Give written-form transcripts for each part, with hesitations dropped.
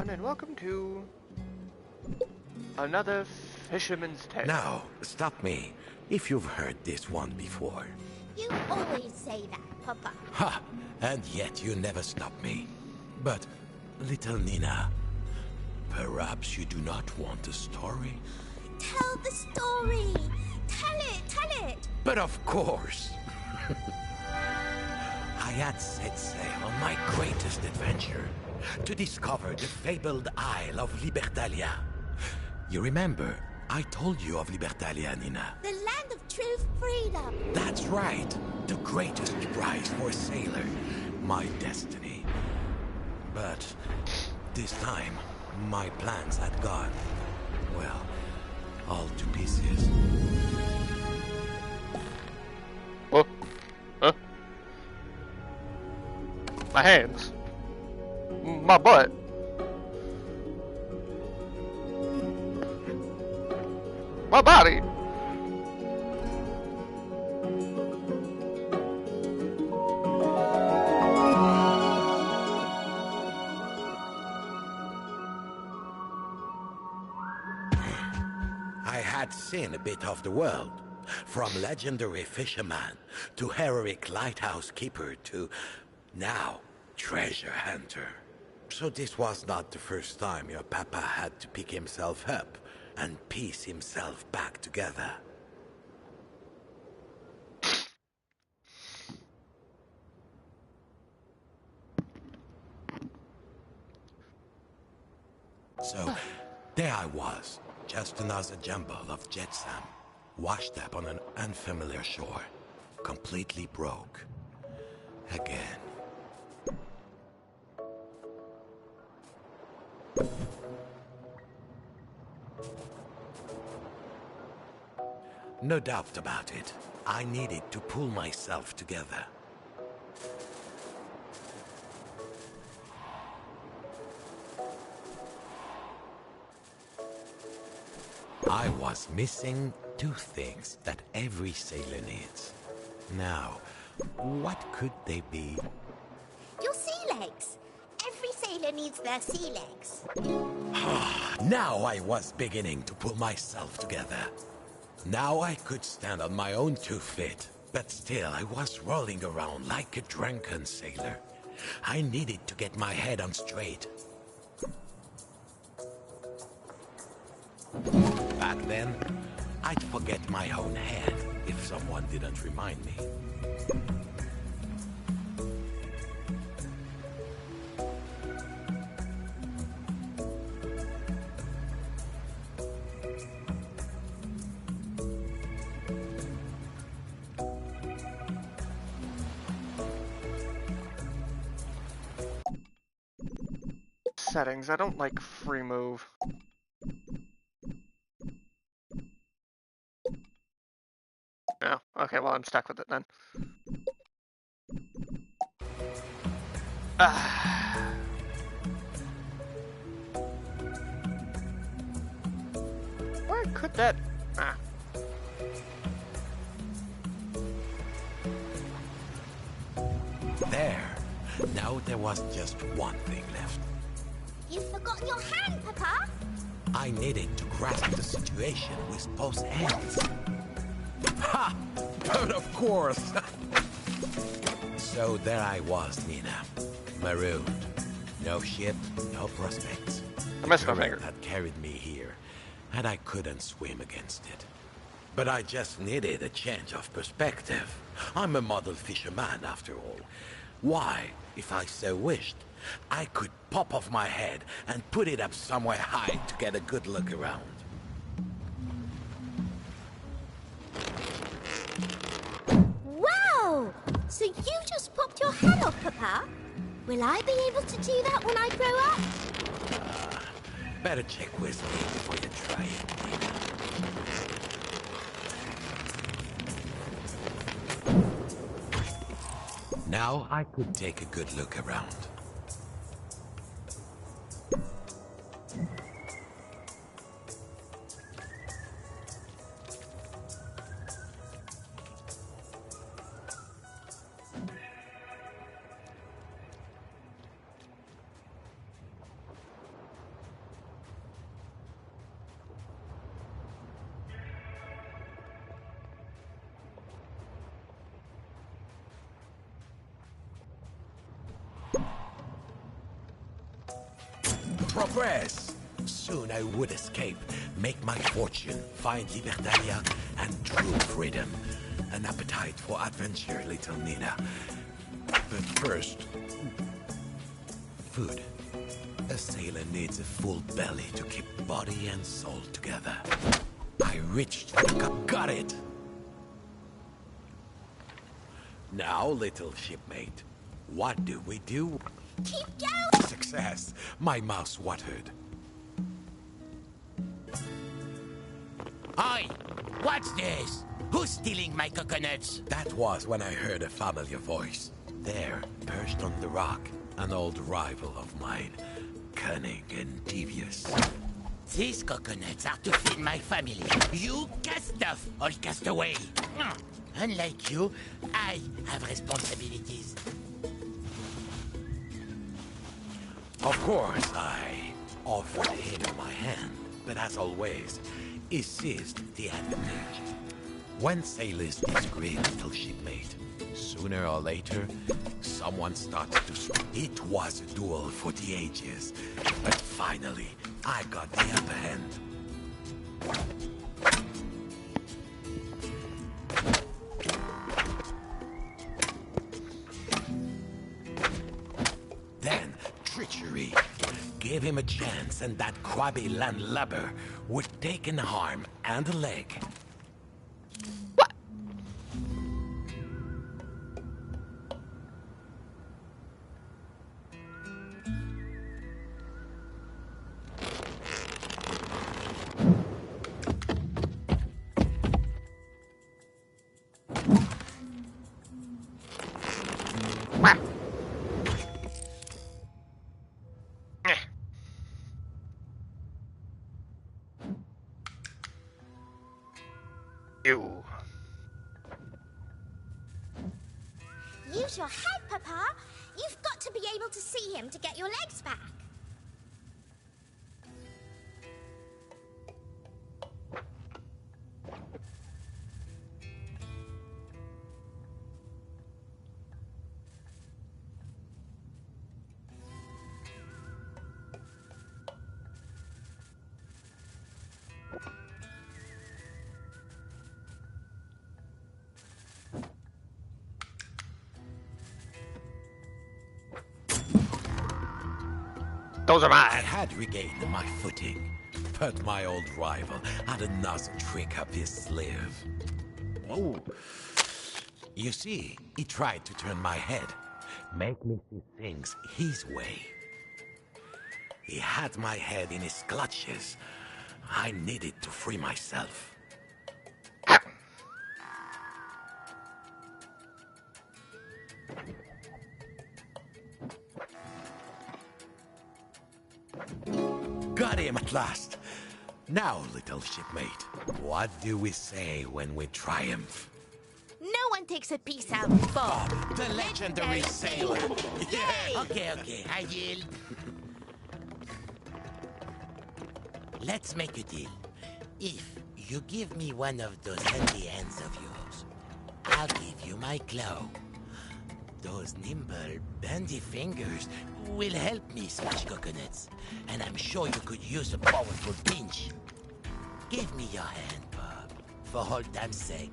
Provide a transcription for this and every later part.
everyone, and welcome to another Fisherman's Tale. Now, stop me if you've heard this one before. You always say that, Papa. Ha! And yet you never stop me. But, little Nina, perhaps you do not want a story? Tell the story! Tell it! But of course! I had set sail on my greatest adventure, to discover the fabled Isle of Libertalia. You remember, I told you of Libertalia, Nina. The land of true freedom. That's right. The greatest prize for a sailor. My destiny. But this time, my plans had gone, well, all to pieces. Whoa. Huh? My hands. My butt. My body. I had seen a bit of the world. From legendary fisherman to heroic lighthouse keeper to, now, treasure hunter. So this was not the first time your papa had to pick himself up and piece himself back together. So, there I was, just another jumble of jetsam, washed up on an unfamiliar shore, completely broke. Again. No doubt about it. I needed to pull myself together. I was missing two things that every sailor needs. Now, what could they be? Your sea legs. Every sailor needs their sea legs. Now I was beginning to pull myself together. Now I could stand on my own 2 feet, but still I was rolling around like a drunken sailor. I needed to get my head on straight. Back then, I'd forget my own head if someone didn't remind me. Settings. I don't like free move. No. Okay, well, I'm stuck with it then. Where could that... There. Now there was just one thing left. You forgot your hand, Papa. I needed to grasp the situation with both hands. Ha! But of course! So there I was, Nina. Marooned. No ship, no prospects. I missed my The current finger. had carried me here, and I couldn't swim against it. But I just needed a change of perspective. I'm a model fisherman, after all. Why, if I so wished, I could pop off my head and put it up somewhere high to get a good look around. Wow! So you just popped your head off, Papa? Will I be able to do that when I grow up? Better check with me before you try it, Nina. Now I could take a good look around. Progress! Soon I would escape, make my fortune, find Libertalia, and true freedom. An appetite for adventure, little Nina. But first... food. A sailor needs a full belly to keep body and soul together. I reached the cup. Got it! Now, little shipmate, what do we do? Keep going! Success! My mouth watered. Oi! What's this? Who's stealing my coconuts? That was when I heard a familiar voice. There, perched on the rock, an old rival of mine. Cunning and devious. These coconuts are to feed my family. You cast off, all cast away. Unlike you, I have responsibilities. Of course, I offered him my hand, but as always, he seized the advantage. When sailors disagree, little shipmate, sooner or later, someone starts to speak. It was a duel for the ages, but finally, I got the upper hand. Then, treachery. Gave him a chance, and that crabby landlubber would take an arm and a leg. You. Use your head, Papa. You've got to be able to see him to get your legs back. Those are I mine. had regained my footing, but my old rival had another trick up his sleeve. Oh. You see, he tried to turn my head, make me see things his way. He had my head in his clutches. I needed to free myself. Got him at last. Now, little shipmate, what do we say when we triumph? No one takes a piece out before. The legendary sailor. Yeah. Okay, I yield. Let's make a deal. If you give me one of those handy hands of yours, I'll give you my claw. Those nimble, bendy fingers will help me smash coconuts, and I'm sure you could use a powerful pinch. Give me your hand, Bob, for old time's sake.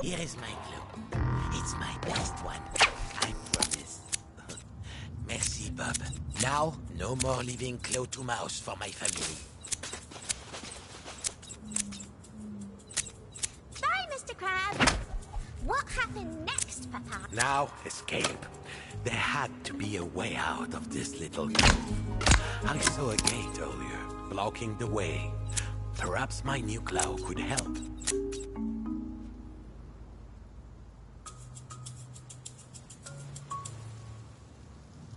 Here is my clue. It's my best one. I promise. Merci, Bob. Now, no more leaving claw to mouse for my family. Bye, Mr. Crab. What happened next, Papa? Now, escape. There had to be a way out of this little cove. I saw a gate earlier, blocking the way. Perhaps my new glow could help.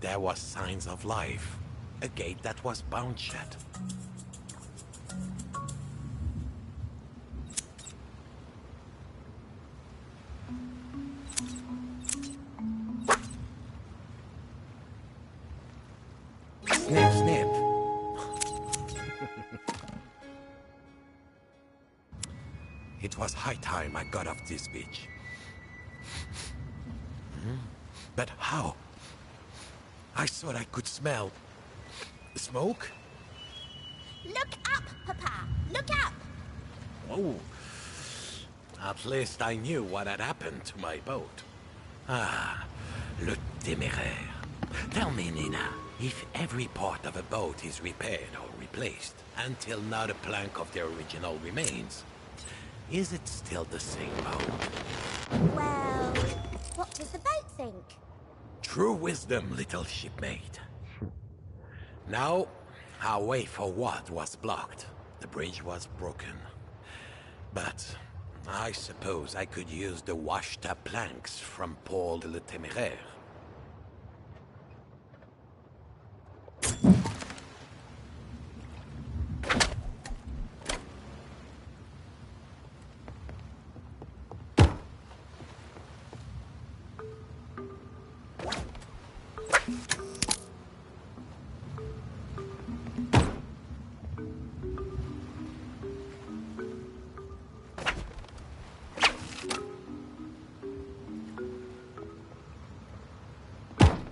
There was signs of life. A gate that was bound shut. Snip, snip. It was high time I got off this beach. But how? I thought I could smell... smoke? Look up, Papa! Look up! Oh. At least I knew what had happened to my boat. Ah, le téméraire. Tell me, Nina, if every part of a boat is repaired or replaced until not a plank of the original remains, is it still the same boat? Well, what does the boat think? True wisdom, little shipmate. Now, our way forward was blocked. The bridge was broken. But I suppose I could use the washed-up planks from Paul le Téméraire.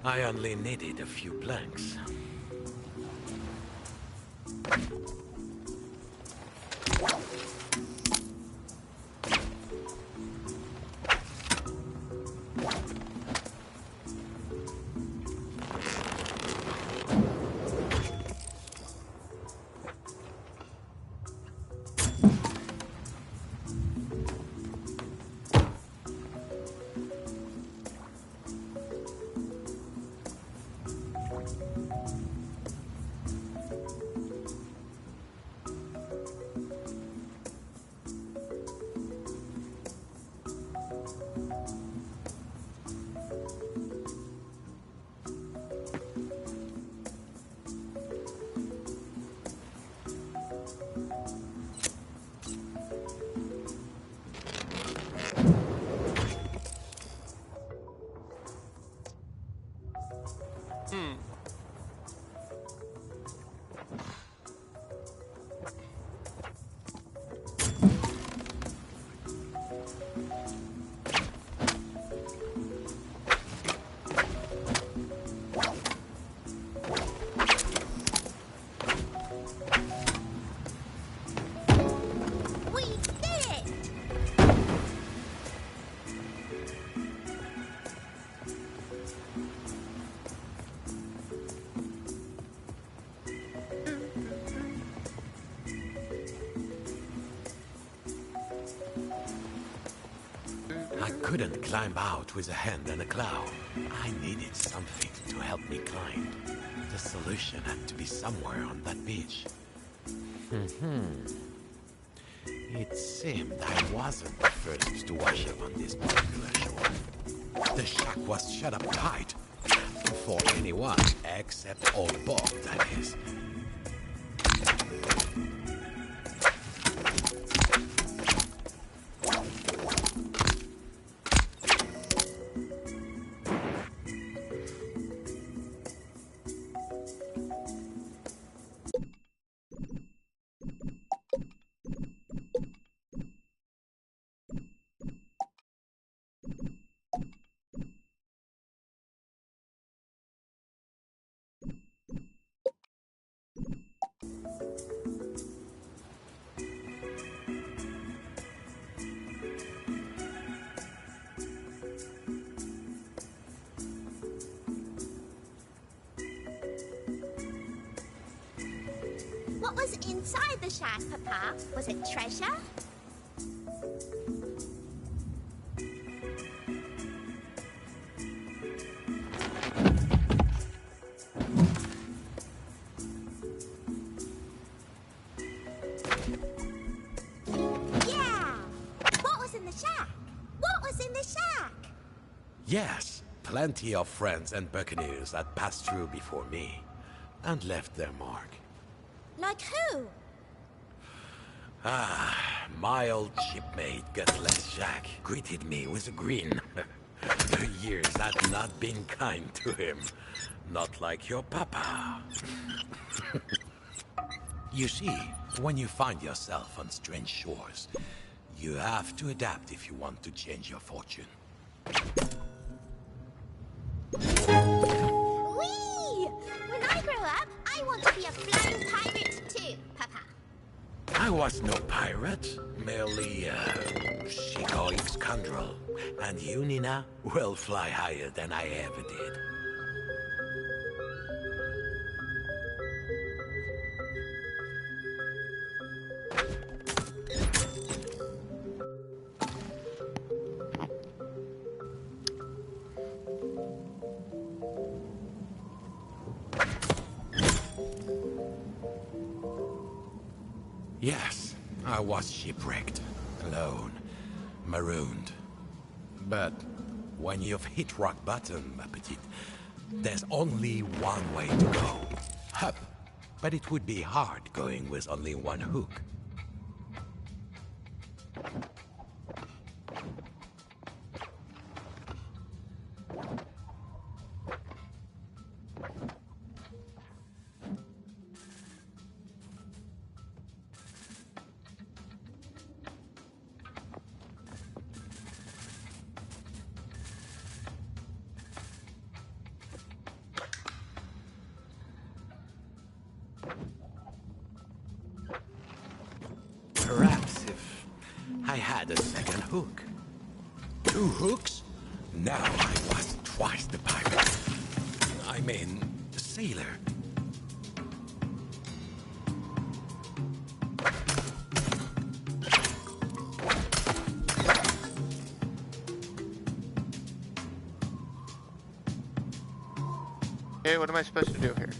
I only needed a few planks. We did it! I couldn't climb out with a hand and a claw. I needed something to help me climb. The solution had to be somewhere on that beach. It seemed I wasn't the first to wash up on this particular shore. The shack was shut up tight. For anyone except old Bob, that is. What was inside the shack, Papa? Was it treasure? was in the shack? Yes, plenty of friends and buccaneers that passed through before me and left their mark. Like who? My old shipmate, Gutless Jack, greeted me with a grin. The years had not been kind to him. Not like your papa. You see, when you find yourself on strange shores, you have to adapt if you want to change your fortune. Whee! When I grow up, I want to be a flying pirate too, Papa. I was no pirate, merely a shikoik scoundrel. And you, Nina, will fly higher than I ever did. Yes, I was shipwrecked, alone, marooned. But when you've hit rock bottom, ma petite, there's only one way to go. Up. But it would be hard going with only one hook. Perhaps if I had a second hook. 2 hooks? Now I was twice the pirate. I mean, the sailor. Okay, what am I supposed to do here?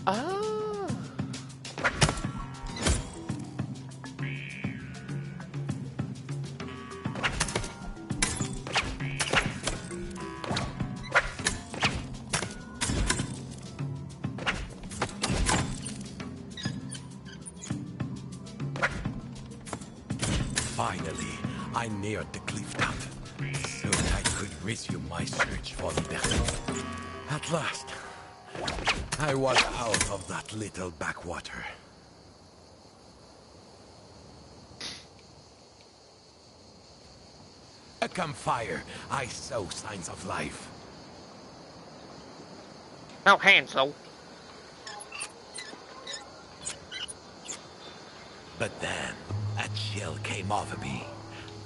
Oh. Finally, I neared the cliff top. Soon I could resume my search for liberty. At last, I was out of that little backwater. A campfire. I saw signs of life. Oh, Hansel. But then, a chill came over me.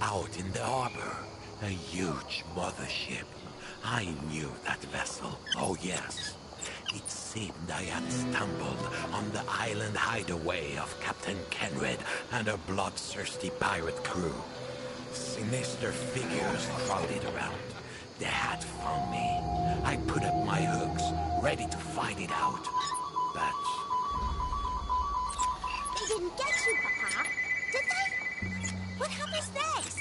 Out in the harbor, a huge mothership. I knew that vessel. Oh yes. It seemed I had stumbled on the island hideaway of Captain Kenred and a bloodthirsty pirate crew. Sinister figures crowded around. They had found me. I put up my hooks, ready to fight it out. But They didn't get you, Papa. Did they? What happens next?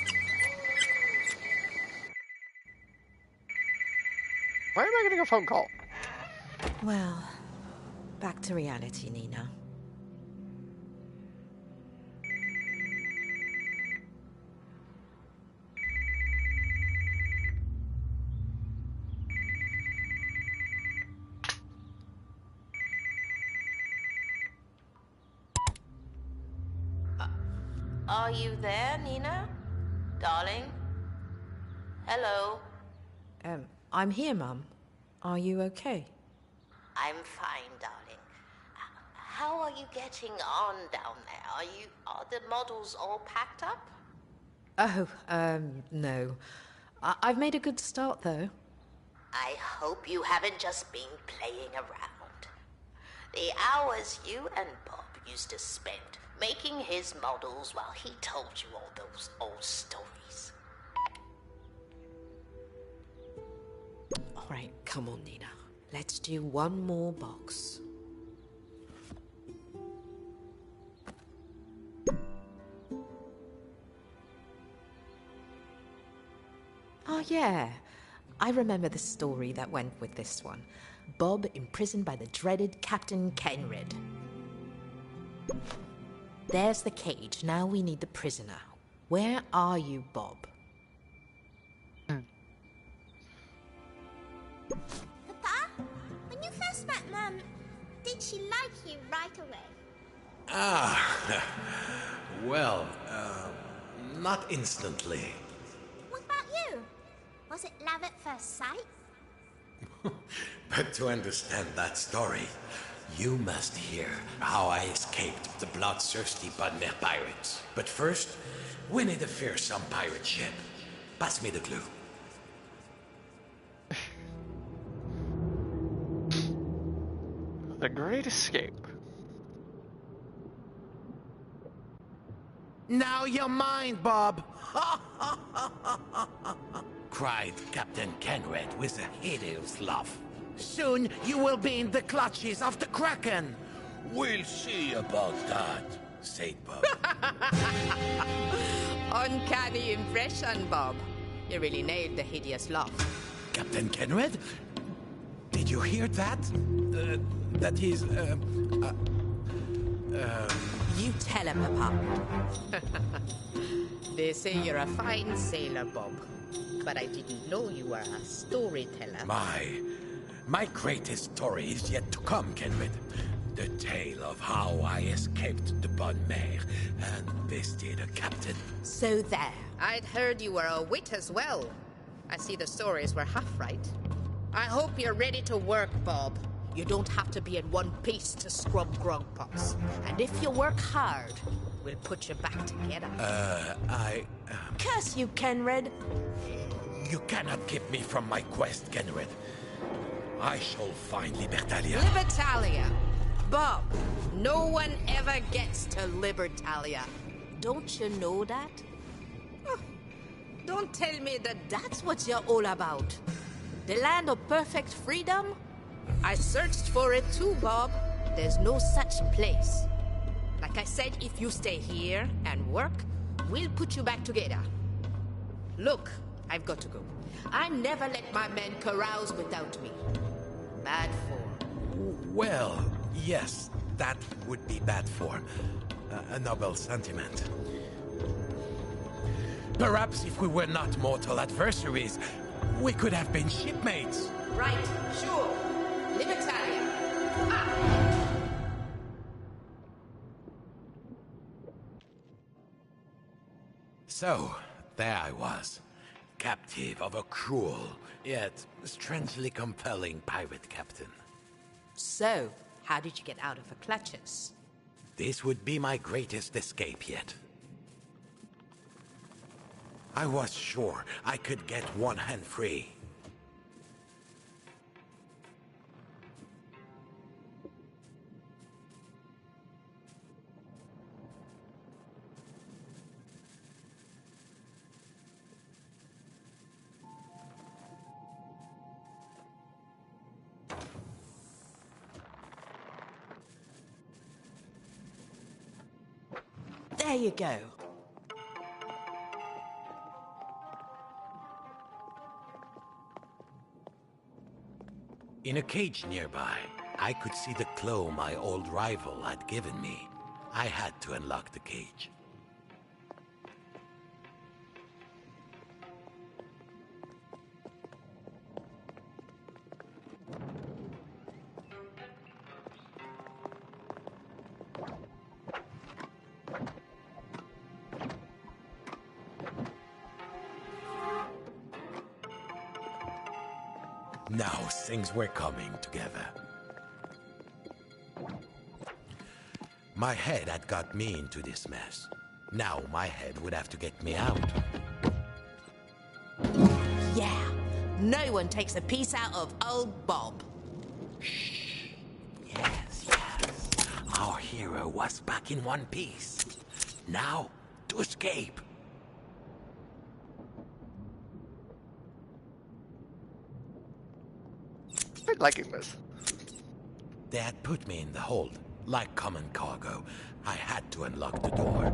Why am I getting a phone call? Well, back to reality, Nina. Are you there, Nina? Darling? Hello? I'm here, Mum. Are you okay? I'm fine, darling. How are you getting on down there? Are the models all packed up? Oh, no. I've made a good start, though. I hope you haven't just been playing around. The hours you and Bob used to spend making his models while he told you all those old stories. All right, come on, Nina. Let's do one more box. Oh, yeah. I remember the story that went with this one. Bob imprisoned by the dreaded Captain Kenred. There's the cage. Now we need the prisoner. Where are you, Bob? Papa, when you first met Mum, did she like you right away? Ah, well, not instantly. What about you? Was it love at first sight? But to understand that story, you must hear how I escaped the bloodthirsty Budmere pirates. But first, we need a fearsome pirate ship. Pass me the clue. The Great Escape. Now you're mine, Bob! Cried Captain Kenred with a hideous laugh. Soon you will be in the clutches of the Kraken! We'll see about that, said Bob. Uncanny impression, Bob. You really nailed the hideous laugh. Captain Kenred? Did you hear that? That is, You tell him, Papa. They say you're a fine sailor, Bob. But I didn't know you were a storyteller. My greatest story is yet to come, Kenred. The tale of how I escaped the Bonne-Mare and bested a captain. So there. I'd heard you were a wit as well. I see the stories were half right. I hope you're ready to work, Bob. You don't have to be in one piece to scrub grogpots. And if you work hard, we'll put you back together. Curse you, Kenred. You cannot keep me from my quest, Kenred. I shall find Libertalia. Libertalia. Bob, no one ever gets to Libertalia. Don't you know that? Oh, don't tell me that that's what you're all about. The land of perfect freedom? I searched for it too, Bob. There's no such place. Like I said, if you stay here and work, we'll put you back together. Look, I've got to go. I never let my men carouse without me. Bad form. Well, yes, that would be bad form. A noble sentiment. Perhaps if we were not mortal adversaries, we could have been shipmates. Right, sure. Libertalia. Ah! So, there I was, captive of a cruel, yet strangely compelling pirate captain. So, how did you get out of the clutches? This would be my greatest escape yet. I was sure I could get one hand free. There you go. In a cage nearby, I could see the glow my old rival had given me. I had to unlock the cage. Now things were coming together. My head had got me into this mess. Now my head would have to get me out. Yeah, no one takes a piece out of old Bob. Yes, yes. Our hero was back in one piece. Now, to escape. I'm liking this. They had put me in the hold. Like common cargo, I had to unlock the door.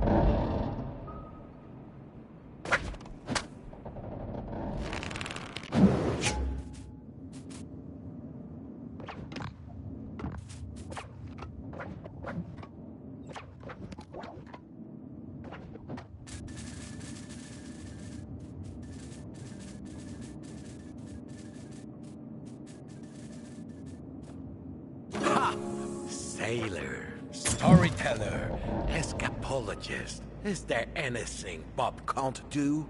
sailor, storyteller, escapologist. Is there anything Bob can't do?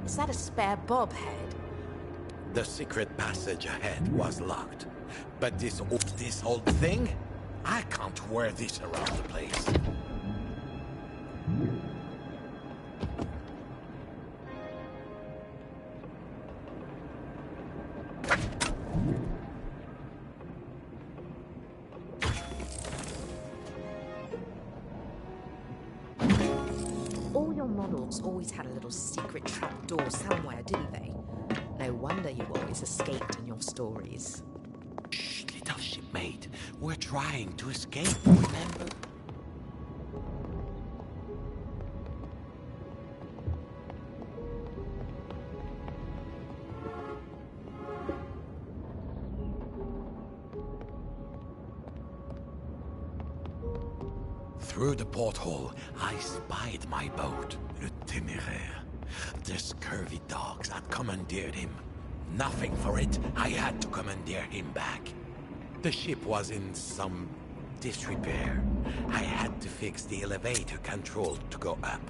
Is that a spare bob head? The secret passage ahead was locked. But this old thing? I can't wear this around the place. All your models always had a little secret trapdoor somewhere, didn't they? No wonder you always escaped in your stories. Shh, little shipmate. We're trying to escape, remember? Through the porthole, I spied my boat, Le Téméraire. The scurvy dogs had commandeered him. Nothing for it, I had to commandeer him back. The ship was in some disrepair. I had to fix the elevator control to go up.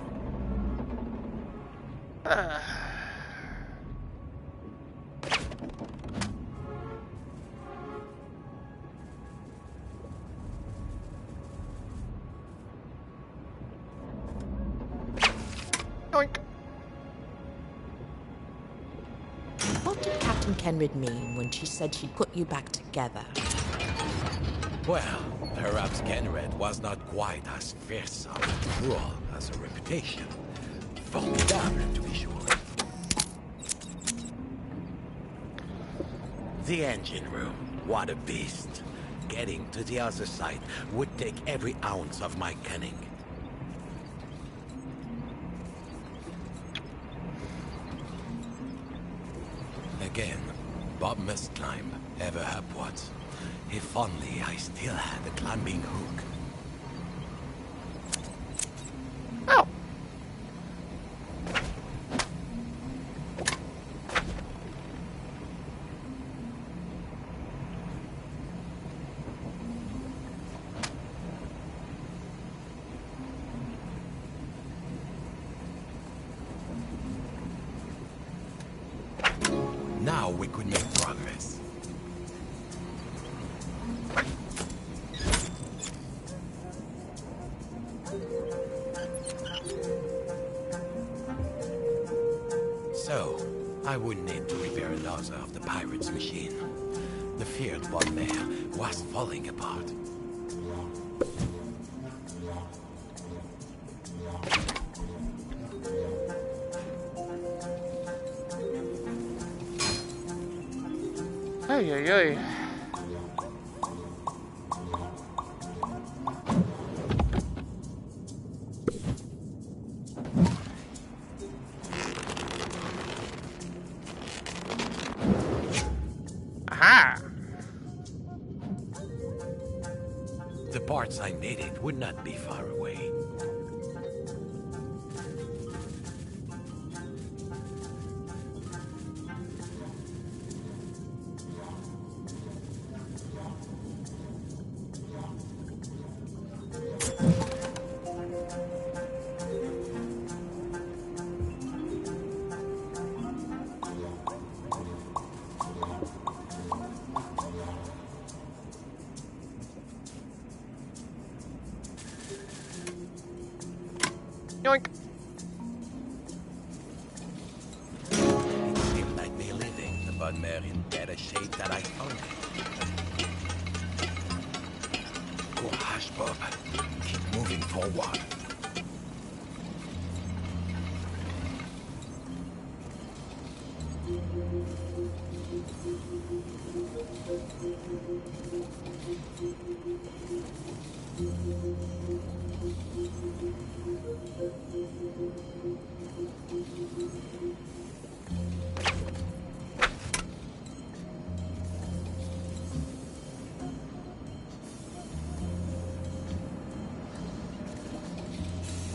Yoink. What did Captain Kenrid mean when she said she'd put you back together? Well, perhaps Kenred was not quite as fearsome and cruel as a reputation. Formidable, to be sure. The engine room, what a beast. Getting to the other side would take every ounce of my cunning. Again, Bob must climb, ever upwards. If only I still had a climbing hook. Oh! Now we could make progress. So, I would need to repair another of the pirate's machine. The feared Bonmare was falling apart. Ay, ay, ay. Aha! The parts I needed would not be far away. Yoink! It seemed like me leaving the Bonmare in better shape than I found it. Courage, Bob. Keep moving forward.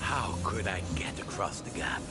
How could I get across the gap?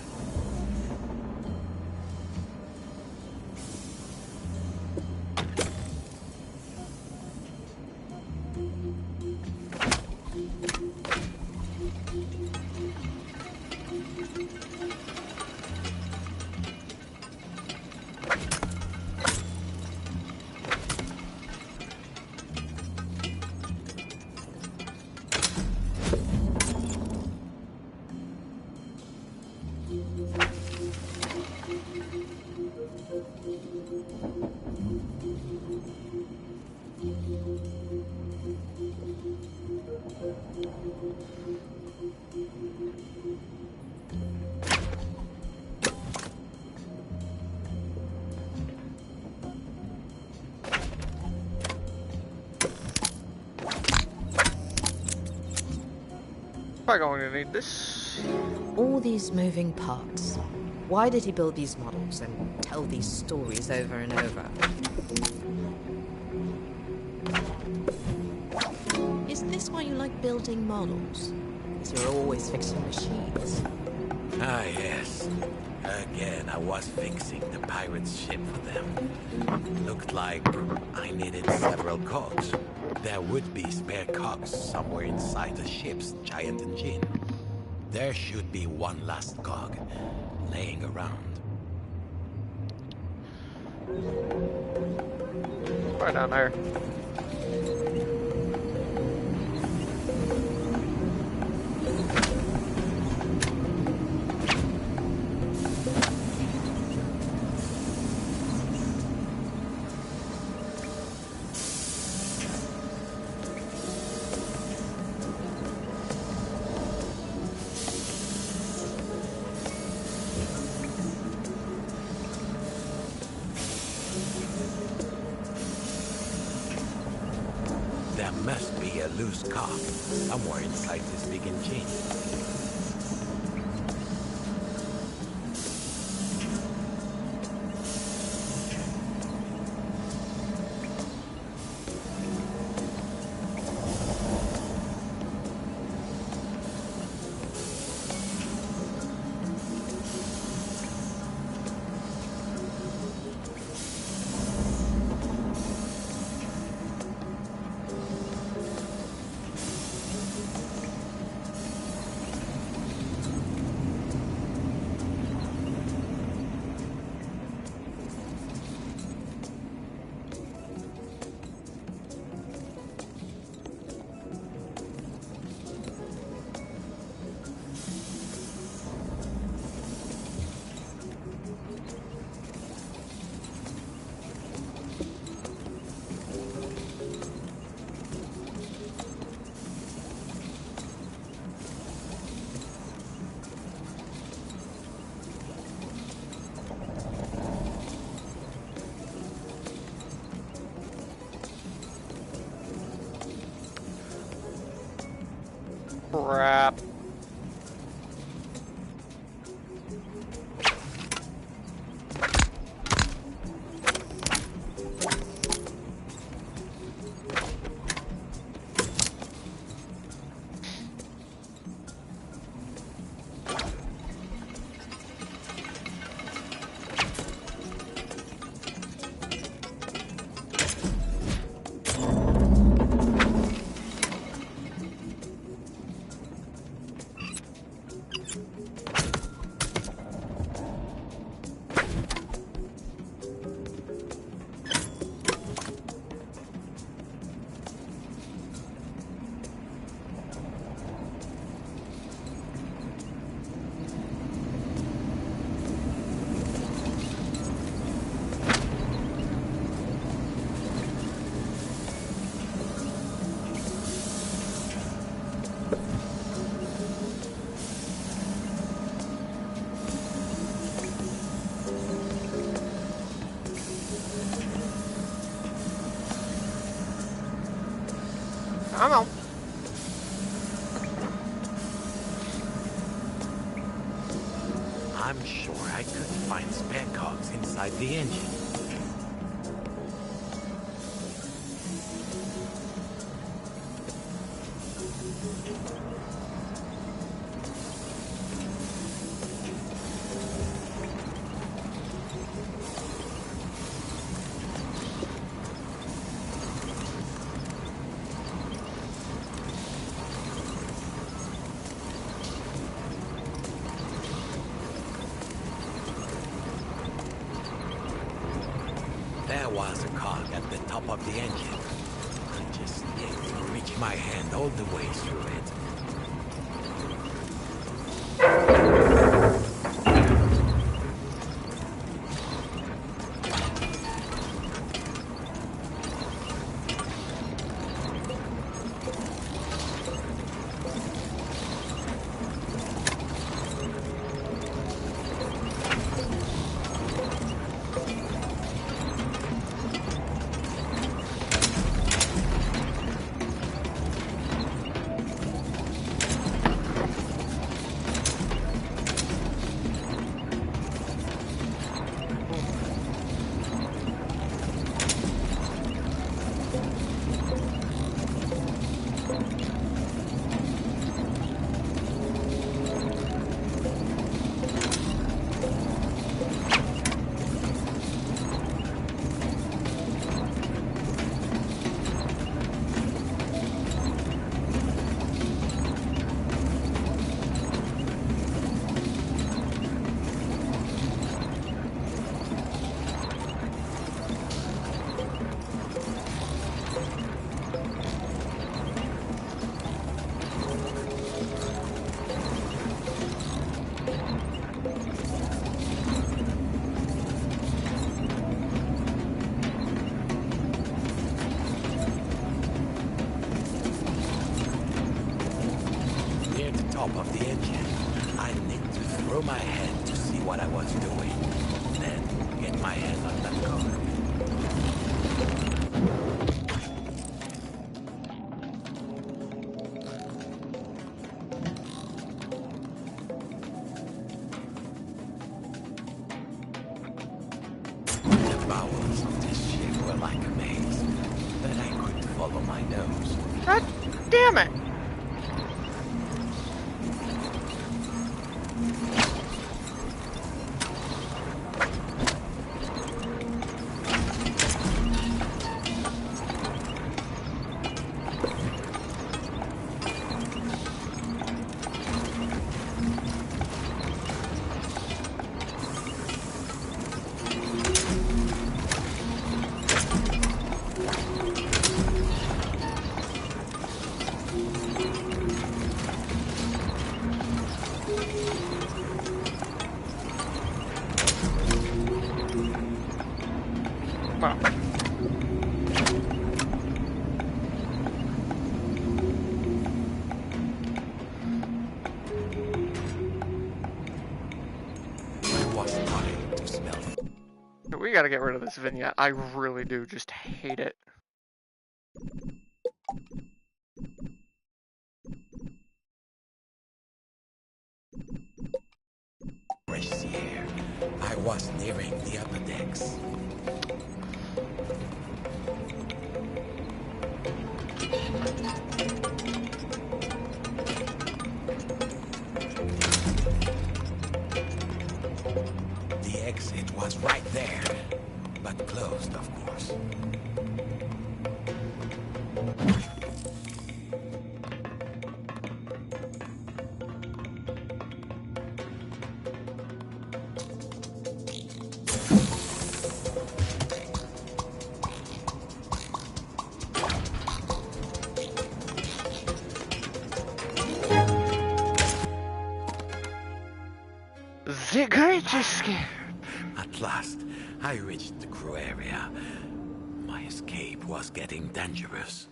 Probably going to need this. All these moving parts. Why did he build these models and tell these stories over and over? Is this why you like building models? Because you're always fixing machines. Ah, yes. Again, I was fixing the pirate's ship for them. Looked like I needed several cogs. There would be spare cogs somewhere inside the ship's giant engine. There should be one last cog laying around. Right down there. There must be a loose cog somewhere inside this big engine. Crap. I'm on. I'm sure I could find spare cogs inside the engine. There was a cog at the top of the engine. I just need to reach my hand all the way through it. Top of the engine. I need to throw my head to see what I was doing. Then get my hand on that cog. The bowels of this ship were like a maze, but I couldn't follow my nose. God damn it! Well. I was starting to smell. We gotta get rid of this vignette. I really do just hate it. Fresh air. I was nearing the upper decks. The exit was right there, but closed, of course. The Great Escape! At last, I reached the crew area. My escape was getting dangerous,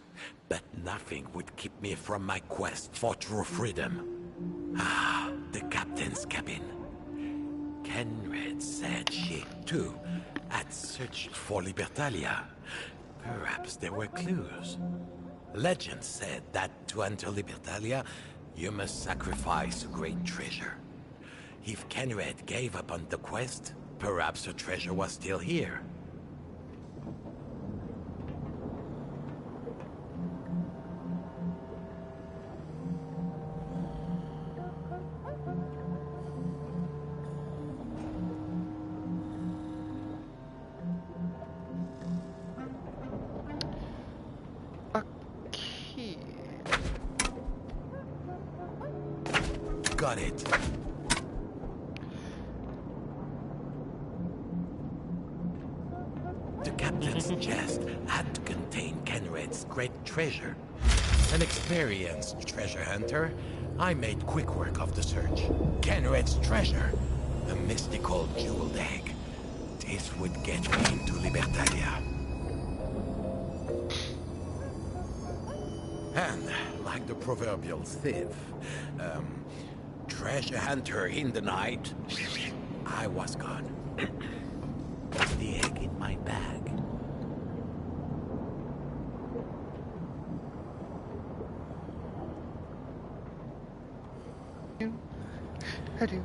but nothing would keep me from my quest for true freedom. Ah, the captain's cabin. Kenred said she, too, had searched for Libertalia. Perhaps there were clues. Legend said that to enter Libertalia, you must sacrifice a great treasure. If Kenred gave up on the quest, perhaps her treasure was still here. A key. Got it. The captain This chest had to contain Kenred's great treasure. An experienced treasure hunter, I made quick work of the search. Kenred's treasure, a mystical jeweled egg. This would get me into Libertalia. And, like the proverbial thief, treasure hunter in the night, I was gone. The egg in my bag.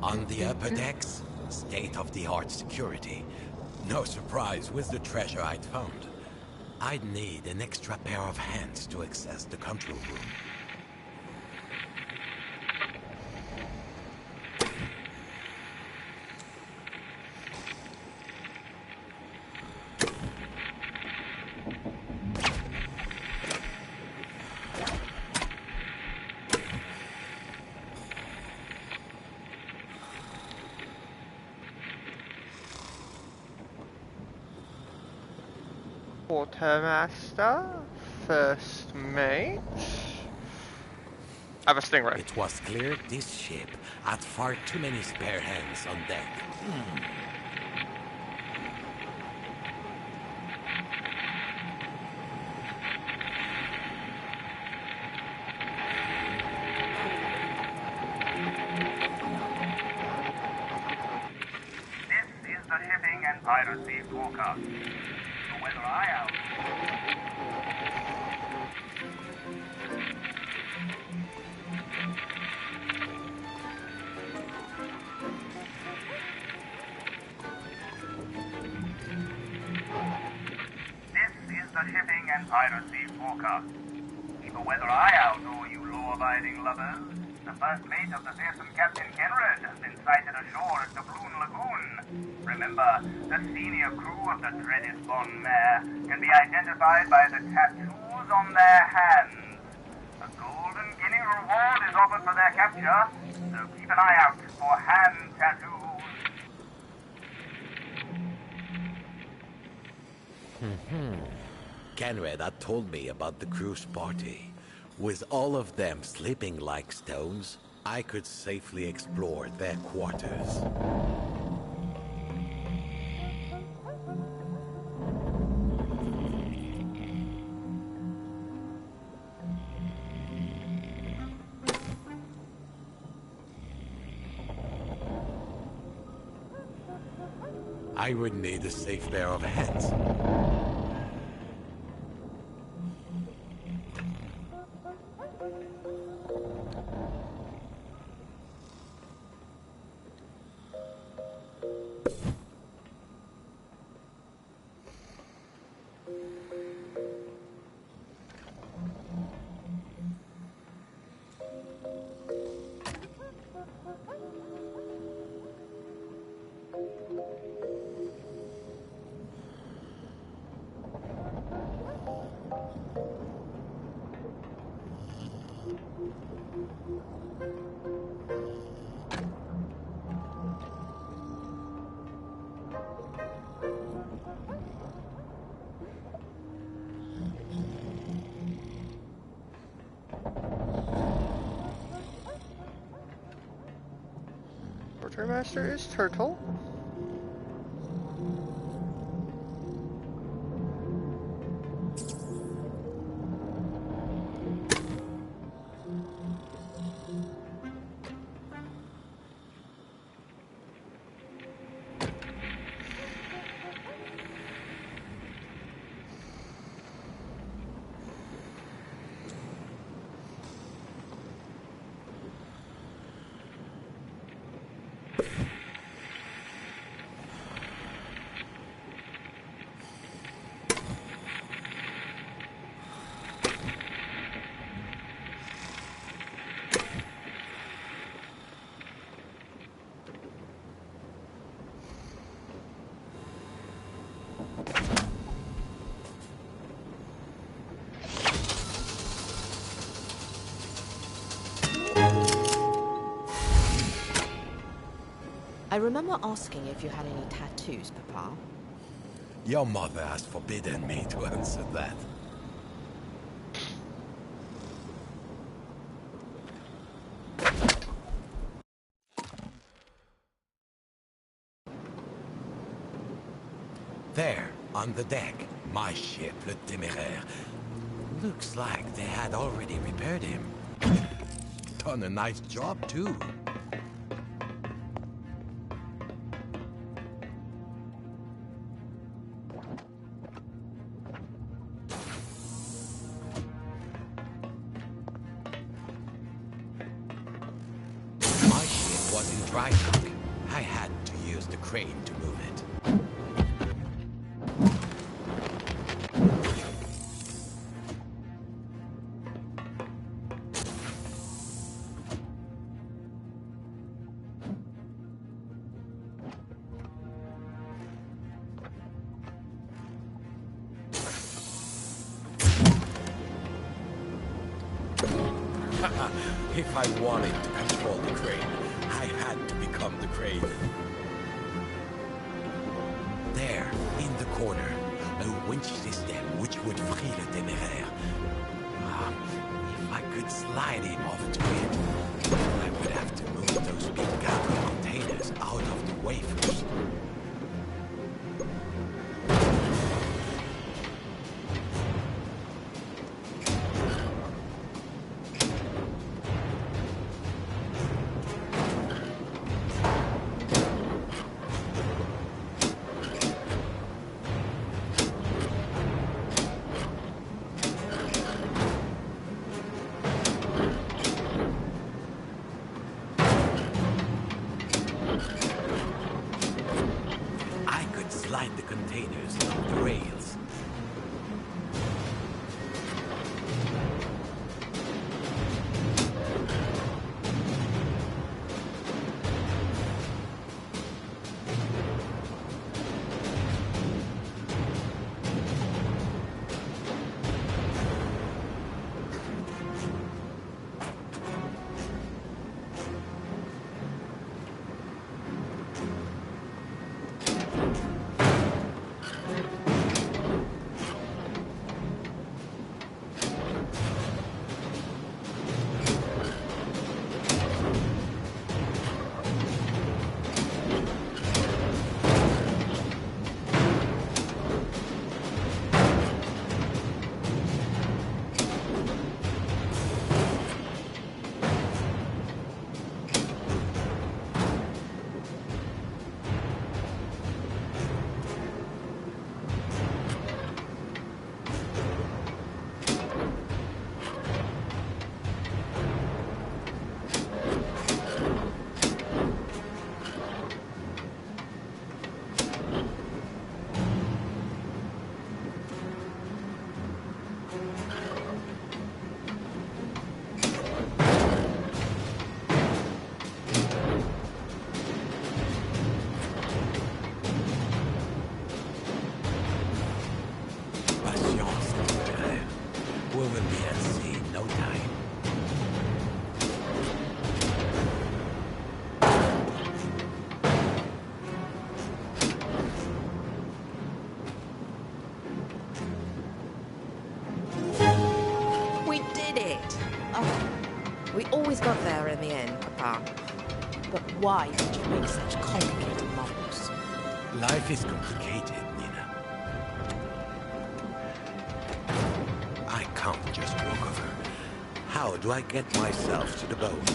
On the upper decks, state-of-the-art security. No surprise with the treasure I'd found. I'd need an extra pair of hands to access the control room. Quartermaster, first mate. I have a stingray. It was clear this ship had far too many spare hands on deck. This is the shipping and piracy forecast. The weather eye out. This is the shipping and piracy forecast. Keep a weather eye out, all you law-abiding lovers. The first mate of the fearsome Captain Kenred has been sighted ashore at Doubloon Lagoon. Remember, the senior crew of the dreaded Bon Mare can be identified by the tattoos on their hands. A golden guinea reward is offered for their capture, so keep an eye out for hand tattoos. Kenred had told me about the cruise party. With all of them sleeping like stones, I could safely explore their quarters. I would need a safe pair of hands. Quartermaster is Turtle. I remember asking if you had any tattoos, Papa. Your mother has forbidden me to answer that. There, on the deck, my ship, Le Téméraire. Looks like they had already repaired him. Done a nice job, too. My ship was in dry dock. I had to use the crane to move it. If I wanted to control the crane, I had to become the crane. There, in the corner, a winch system which would free the Téméraire. If I could slide him off to it, I would have to move those big cargo containers out of the way first. Slide the containers up the rails. We always got there in the end, Papa. But why did you make such complicated models? Life is complicated, Nina. I can't just walk over. How do I get myself to the boat?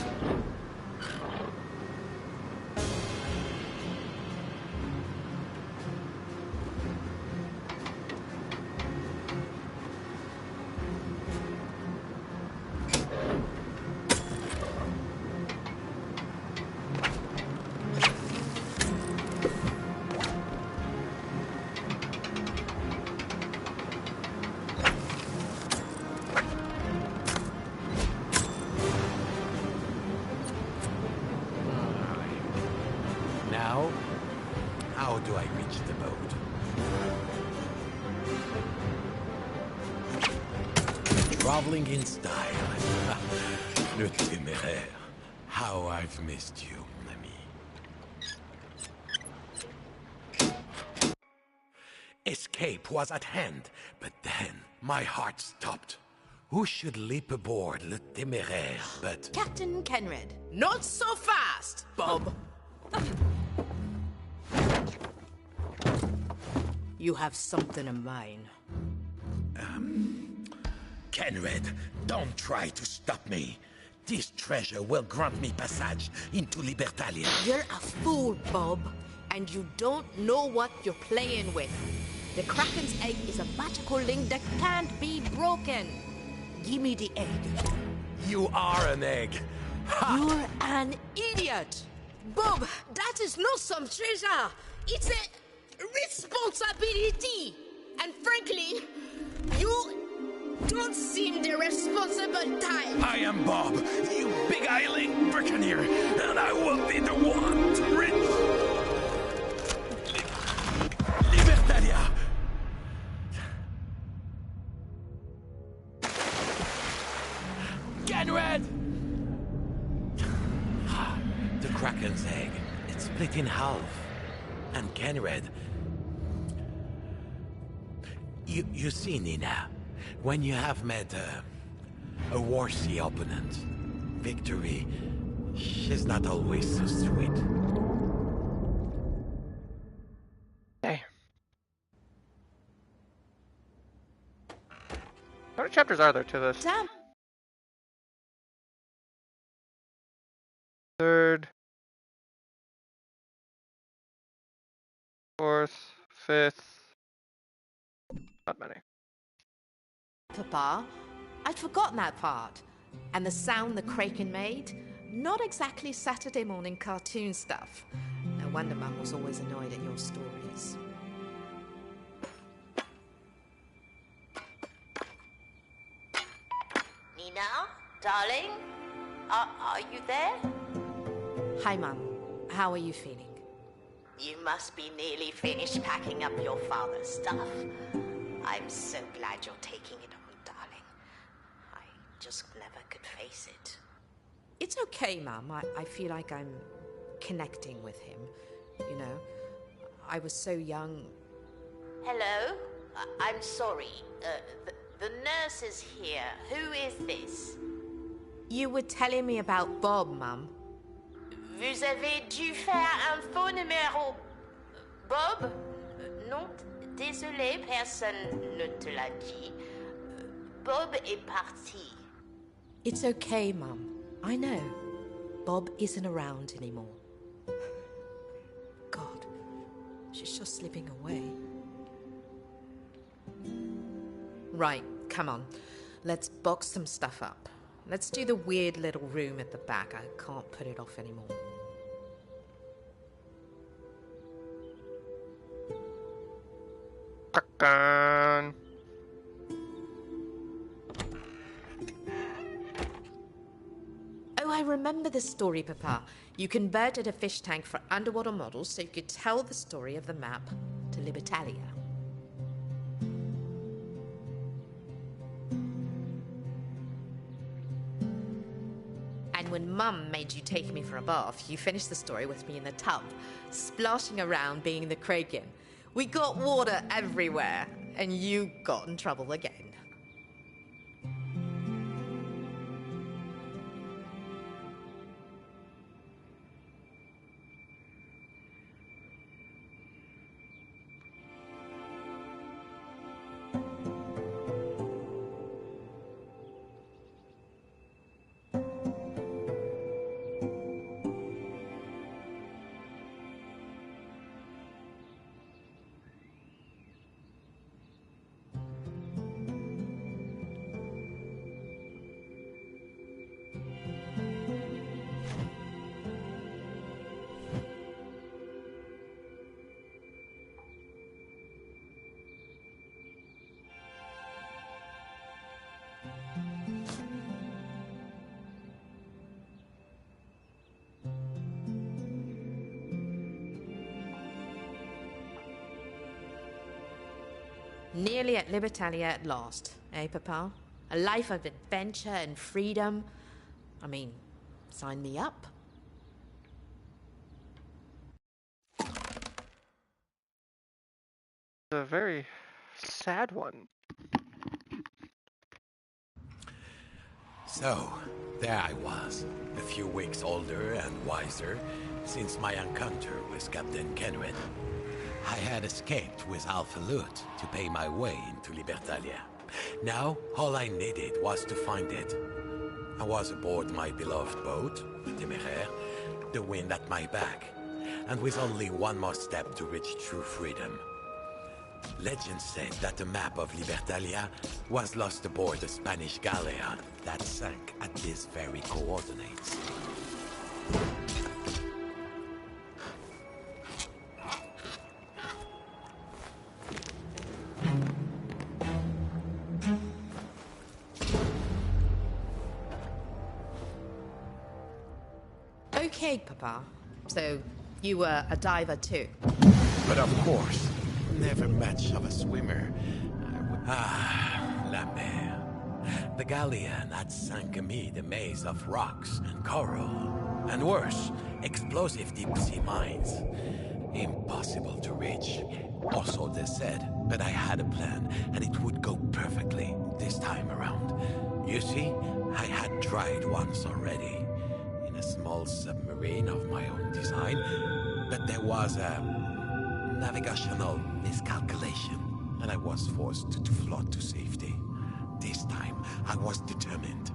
Now, how do I reach the boat? Traveling in style. Le Téméraire. How I've missed you, Lemmy. Escape was at hand, but then my heart stopped. Who should leap aboard Le Téméraire but... Captain Kenred. Not so fast, Bob. You have something in mind. Kenred, don't try to stop me. This treasure will grant me passage into Libertalia. You're a fool, Bob, and you don't know what you're playing with. The Kraken's egg is a magical link that can't be broken. Give me the egg. You are an egg. Ha! You're an idiot. Bob, that is not some treasure. It's a responsibility. And frankly, you don't seem the responsible type. I am Bob, you beguiling buccaneer, and I will be the one to rid... Libertalia! Kenred! The Kraken's egg, it's split in half. And Kenred... You see, Nina, when you have met a warsy opponent, victory, she's not always so sweet. Hey. How many chapters are there to this? Damn. Third, fourth, fifth. Not many. Papa, I'd forgotten that part. And the sound the Kraken made? Not exactly Saturday morning cartoon stuff. No wonder Mum was always annoyed at your stories. Nina, darling, are you there? Hi, Mum. How are you feeling? You must be nearly finished packing up your father's stuff. I'm so glad you're taking it on, darling. I just never could face it. It's okay, Mum. I feel like I'm connecting with him. You know, I was so young. Hello? I'm sorry. The nurse is here. Who is this? You were telling me about Bob, Mum. Vous avez dû faire un faux numéro. Bob? Non, désolé, personne ne te l'a dit. Bob est parti. It's okay, Mum. I know. Bob isn't around anymore. God, she's just slipping away. Right, come on. Let's box some stuff up. Let's do the weird little room at the back. I can't put it off anymore. Kraken. Oh, I remember this story, Papa. You converted a fish tank for underwater models so you could tell the story of the map to Libertalia. And when Mum made you take me for a bath, you finished the story with me in the tub, splashing around being the Kraken. We got water everywhere, and you got in trouble again. Nearly at Libertalia at last, eh, Papa? A life of adventure and freedom. I mean, sign me up. a very sad one. So, there I was, a few weeks older and wiser since my encounter with Captain Kenred. I had escaped with Alpha Loot to pay my way into Libertalia. Now, all I needed was to find it. I was aboard my beloved boat, the Téméraire, the wind at my back, and with only one more step to reach true freedom. Legend said that the map of Libertalia was lost aboard a Spanish galleon that sank at these very coordinates. Okay, Papa. So, you were a diver too? But of course, never much of a swimmer. La mer. The galleon had sunk amid a maze of rocks and coral. And worse, explosive deep-sea mines. Impossible to reach. Also, they said, but I had a plan, and it would go perfectly this time around. You see, I had tried once already, in a small submarine of my own design, but there was a navigational miscalculation, and I was forced to float to safety. This time, I was determined.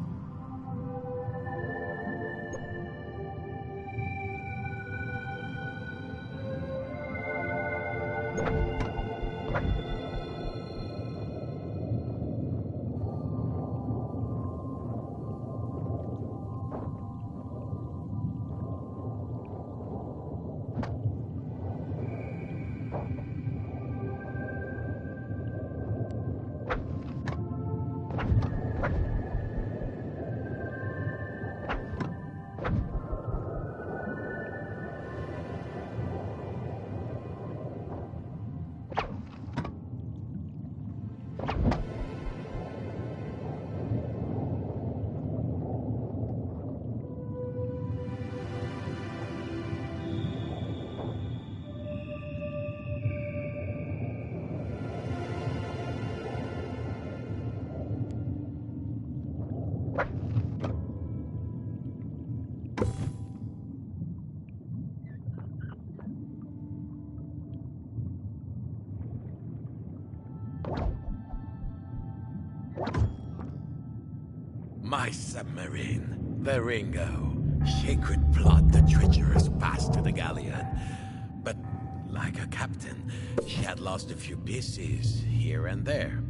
My submarine, the Ringo. She could plot the treacherous pass to the galleon. But, like a captain, she had lost a few pieces here and there.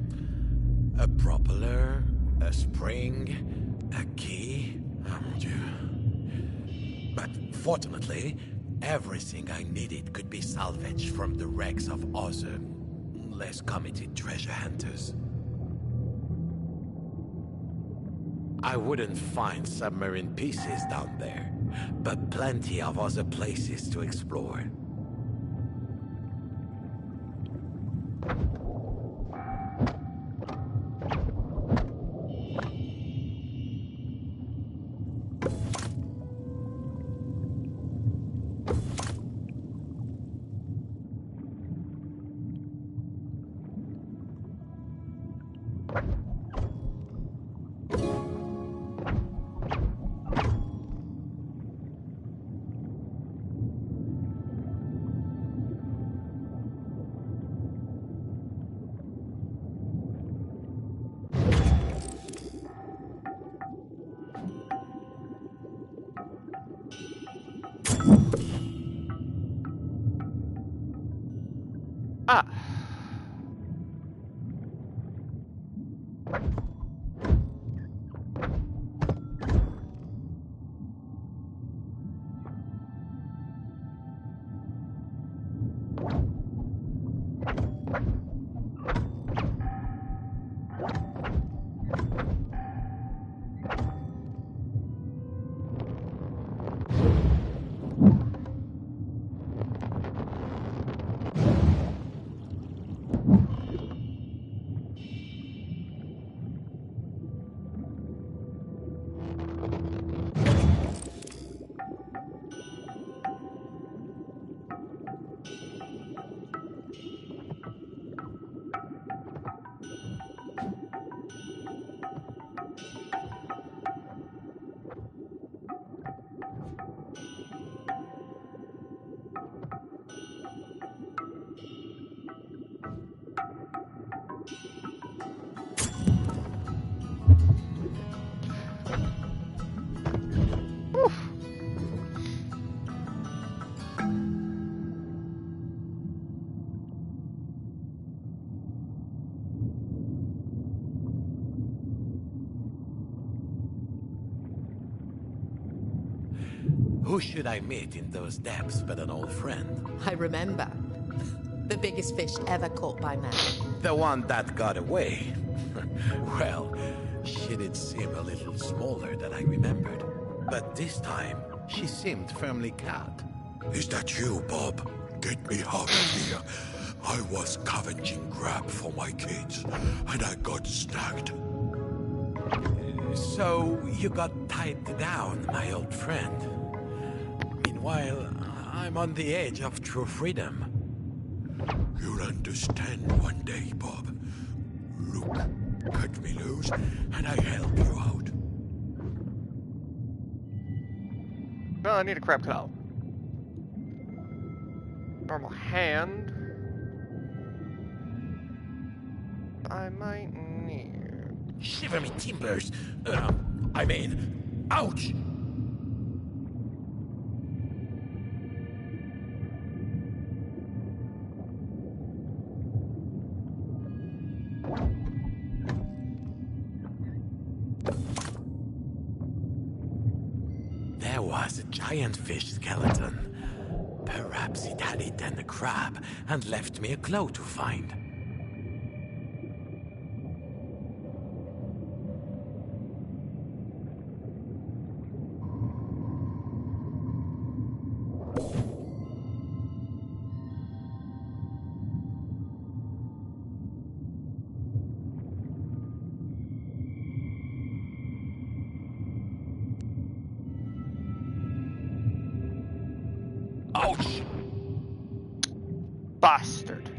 A propeller, a spring, a key. Oh, mon Dieu. But fortunately, everything I needed could be salvaged from the wrecks of other, less committed treasure hunters. I wouldn't find submarine pieces down there, but plenty of other places to explore. Who should I meet in those depths but an old friend? I remember. The biggest fish ever caught by man. The one that got away. Well, she did seem a little smaller than I remembered. But this time, she seemed firmly caught. Is that you, Bob? Get me out of here. I was scavenging grab for my kids, and I got snagged. So, you got tied down, my old friend. Meanwhile, I'm on the edge of true freedom. You'll understand one day, Bob. Look, cut me loose, and I help you out. Well, I need a crab claw. Normal hand. I might need... Shiver me timbers! Ouch! There was a giant fish skeleton. Perhaps it had eaten a crab and left me a claw to find. Ouch! Bastard.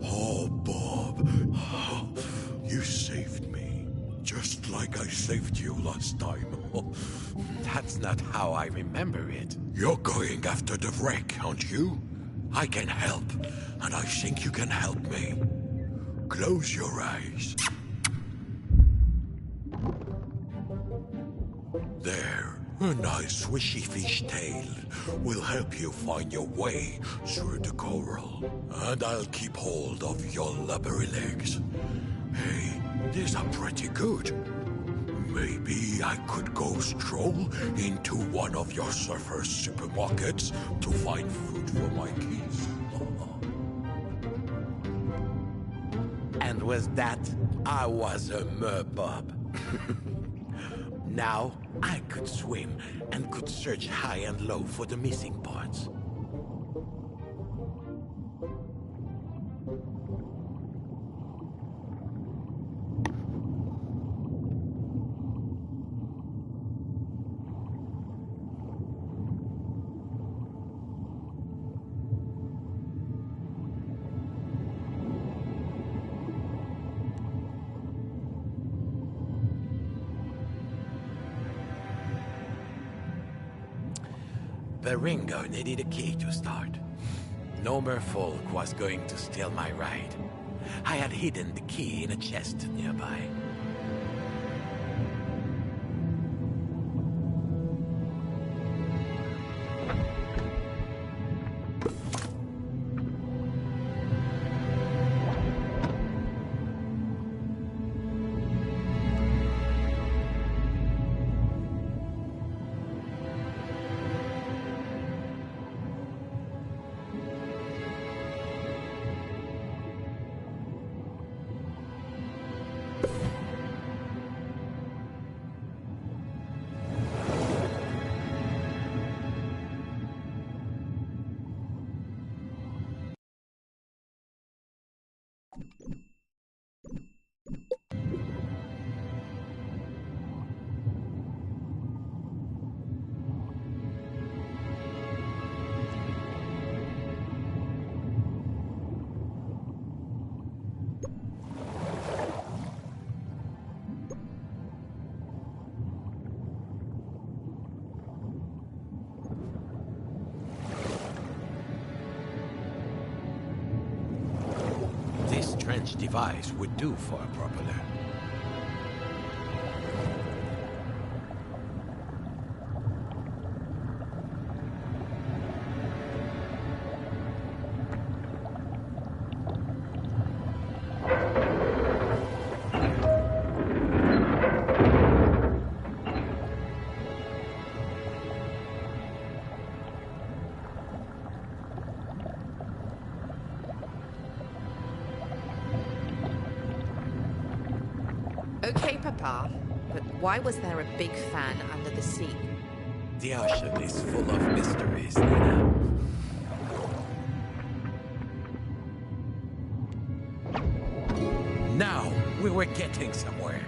Oh, Bob. You saved me. Just like I saved you last time. That's not how I remember it. You're going after the wreck, aren't you? I can help, and I think you can help me. Close your eyes. There. A nice swishy fish tail will help you find your way through the coral. And I'll keep hold of your lubbery legs. Hey, these are pretty good. Maybe I could go stroll into one of your surfer supermarkets to find food for my kids. And with that, I was a merbob. Now, I could swim and could search high and low for the missing parts. The Ringo needed a key to start. No more folk was going to steal my ride. I had hidden the key in a chest nearby. such device would do for a propeller. Okay, Papa, but why was there a big fan under the sea? The ocean is full of mysteries, Nina. Now, we were getting somewhere.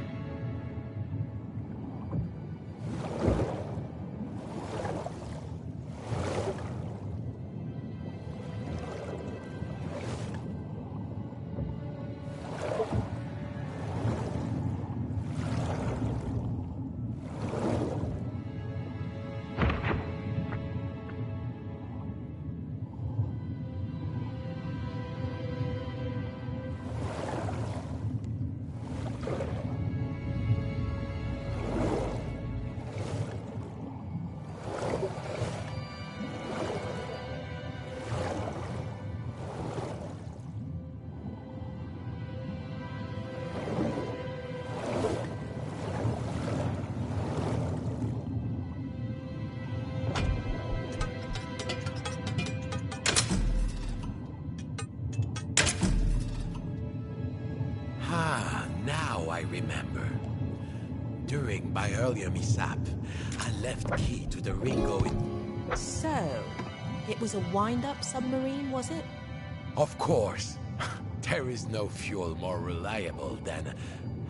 Now I remember. During my earlier mishap, I left key to the Ringo in... So, it was a wind-up submarine, was it? Of course. There is no fuel more reliable than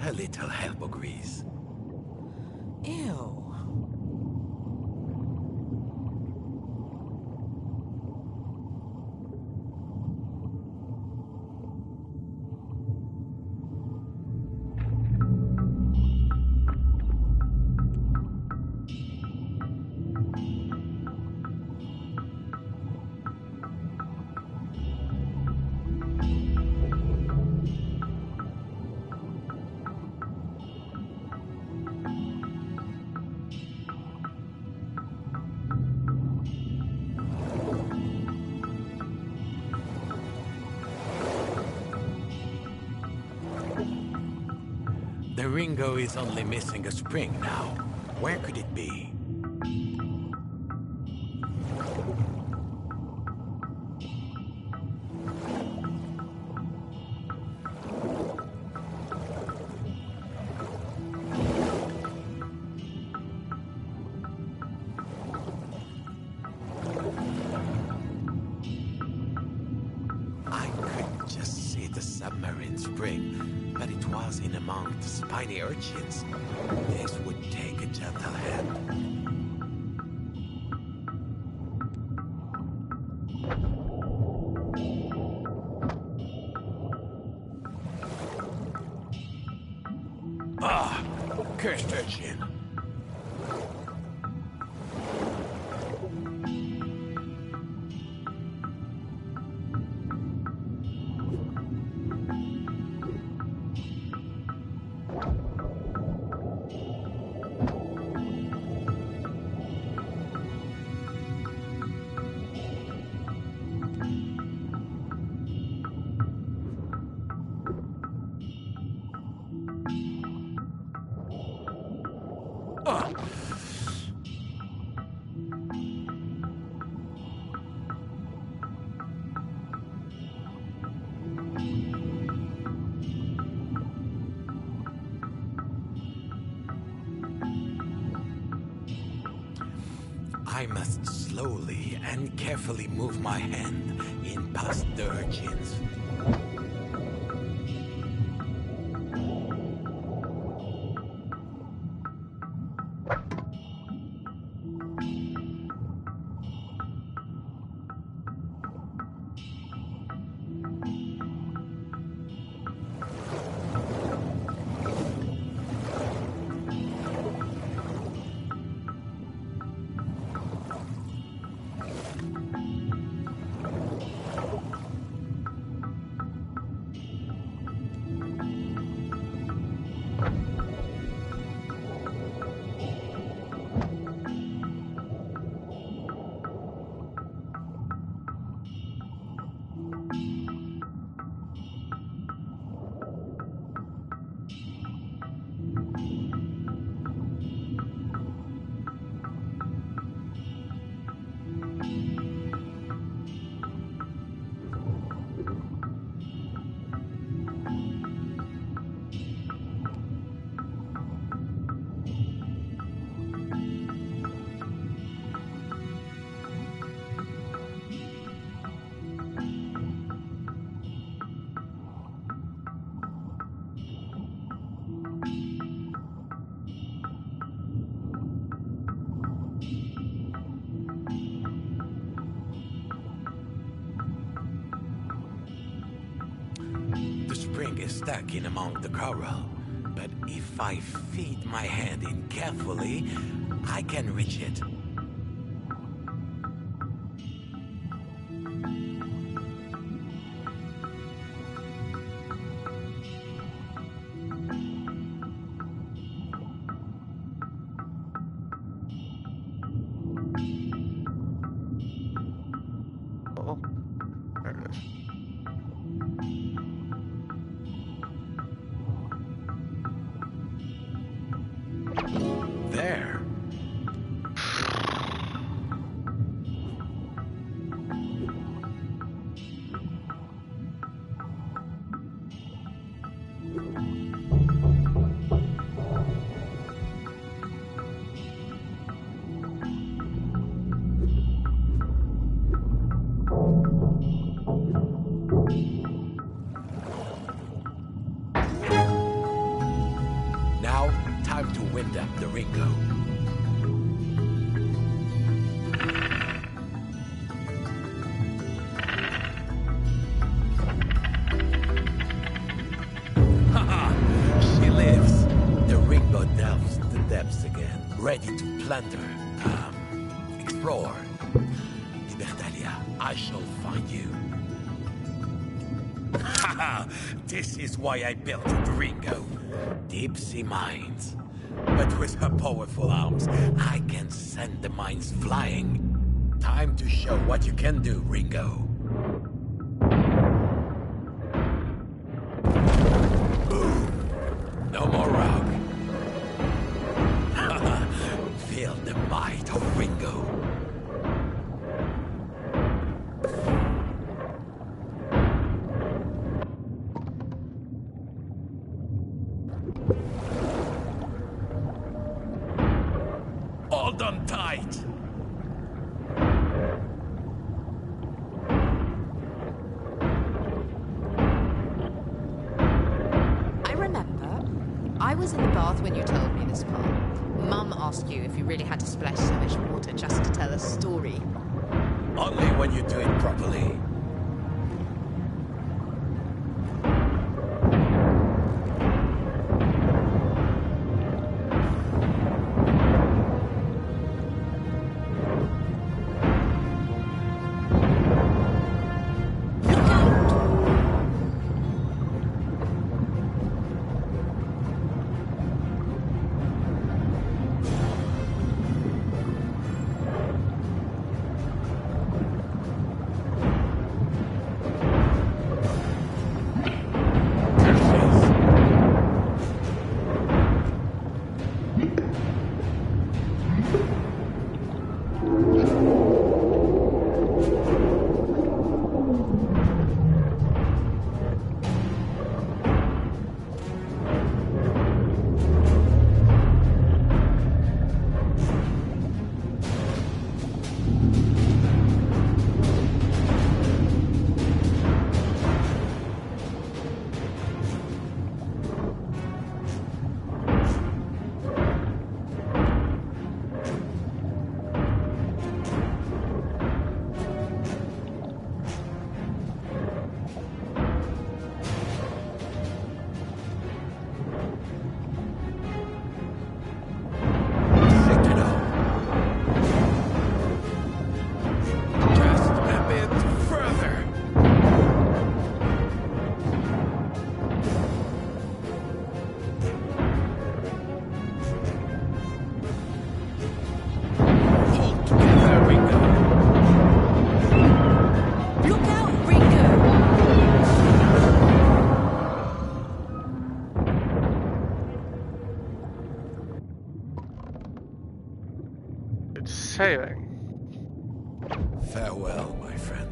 a little elbow grease. Ew. The Ringo is only missing a spring now. Where could it be? I could just see the submarine spring, but it was in among the spiny urchins. This would take a gentle hand. Ah! Cursed urchin! I must slowly and carefully move my hand in past the urchins. is stuck in among the coral. But if I feed my hand in carefully, I can reach it. Oh, there it is. There. Now, time to wind up the Ringo. Haha! She lives. The Ringo delves the depths again, ready to plunder, explore. Libertalia, I shall find you. Haha! This is why I built the Ringo. Deep sea mines. But with her powerful arms, I can send the mines flying. Time to show what you can do, Ringo. Boom! No more rock. Feel the might of Ringo. All done tight. I remember. I was in the bath when you told me this part. Mum asked you if you really had to splash so much water just to tell a story. Only when you do it properly. Sailing. Farewell, my friend.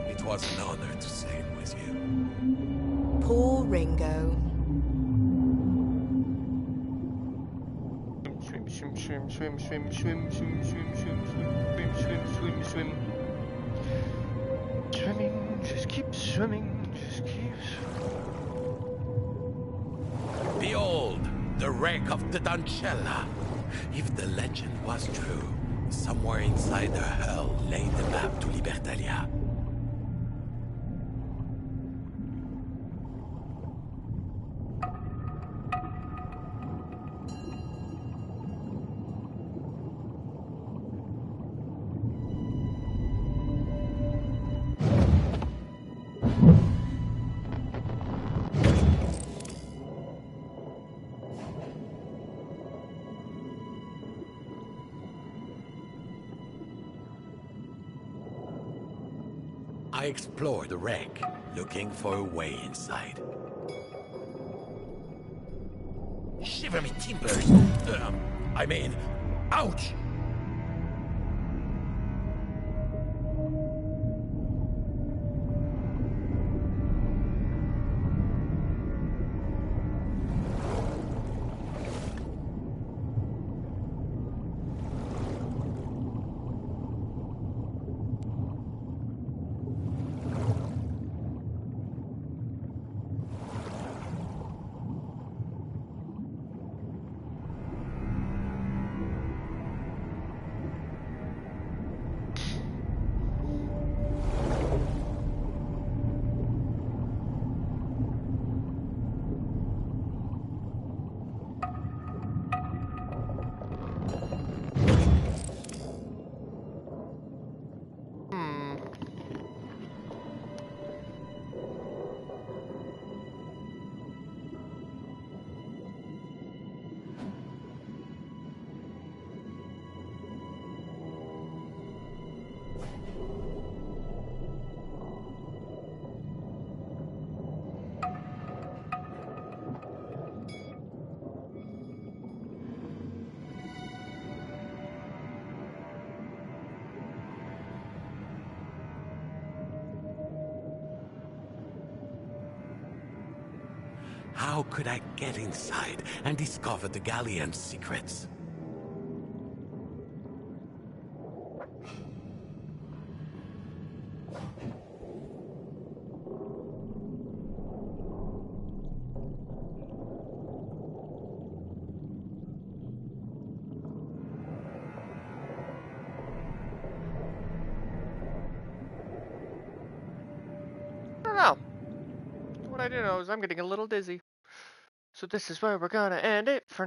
It was an honor to sail with you. Poor Ringo. Swim, swim, swim, swim, swim, swim, swim, swim, swim, swim, swim, swim, swim. Swimming, just keep swimming, just keep swimming. Behold, the wreck of the Dancella. If the legend was true, somewhere inside her hull lay the map to Libertalia. I explored the wreck, looking for a way inside. Shiver me timbers! I mean, ouch! How could I get inside and discover the galleon's secrets? I don't know. What I do know is I'm getting a little dizzy. So this is where we're gonna end it for now.